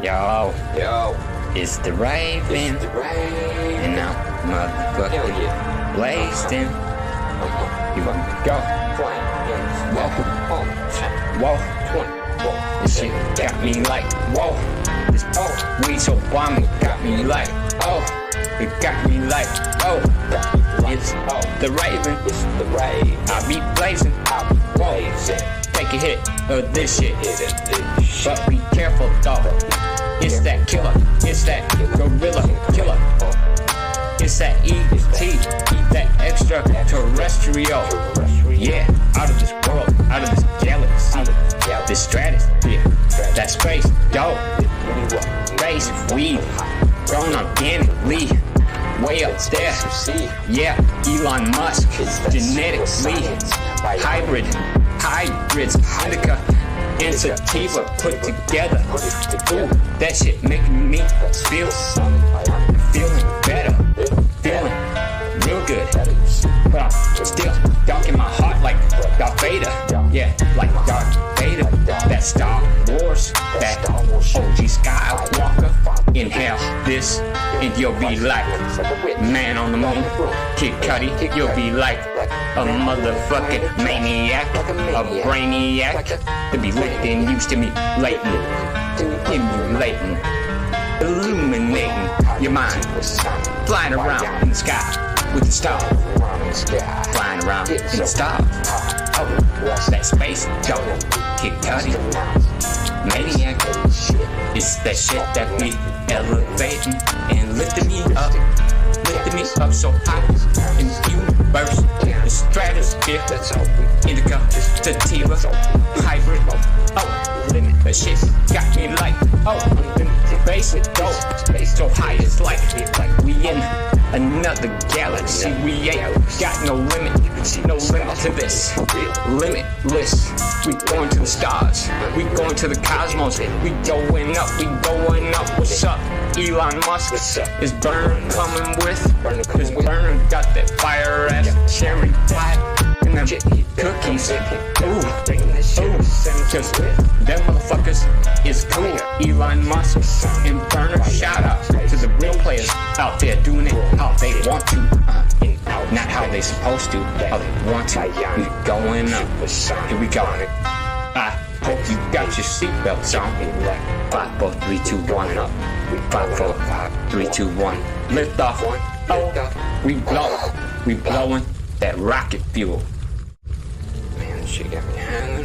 Yo, Yo, it's the Raven, it's the rain. and I'm Hell motherfucking yeah. blasting. You Fucking go, playing games. Whoa. All the time. whoa, 24. this shit got me like, whoa. This weed so bomb got me like, oh. It got me like, oh. It's the Raven, It's the rain. I be blazing, I'll be blazing. take a hit of this shit. It is this shit. But be careful though, it's that killer, it's that gorilla killer. It's that E.T., that extraterrestrial. Yeah, out of this world, out of this galaxy, this stratosphere, that space, yo. Space weed, grown organically, way up there. Yeah, Elon Musk, genetically, hybrids, indica and sativa put together. Ooh, that shit making me feeling better, feeling real good. But I'm still dark in my heart like Darth Vader. Yeah, like Darth Vader. That Star Wars, that OG Skywalker. Inhale this, and you'll be like Man on the Moon. Kid Cudi, you'll be like a motherfucking maniac, a brainiac. To be lit and used to me latent, emulating, illuminating your mind, flying around in the sky with the stars, flying around in the stars. Oh, that space dog, Kid Cudi, maniac. It's that shit that be elevating and lifting me up so high in the universe, the stratosphere, indica, sativa, hybrid. Oh, that shit got me like, oh, space, go, so high it's like we in another galaxy. We ain't got no limit to this, limitless. We going to the stars, we going to the cosmos, we going up. What's up, Elon Musk? Is Burner coming with? Cause Burner got that fire ass cherry pie and them cookies. Ooh, cause them motherfuckers is cool. Elon Musk and Burner, shout out to the real players out there doing it how they want to, not how they supposed to, how they want to. We going up. Here we go. I hope you got your seatbelts on. 5, 4, 3, 2, 1 up. 5, 4, 3, 2, 1. Lift off. Oh, we blowing that rocket fuel. Man, she got me hanging.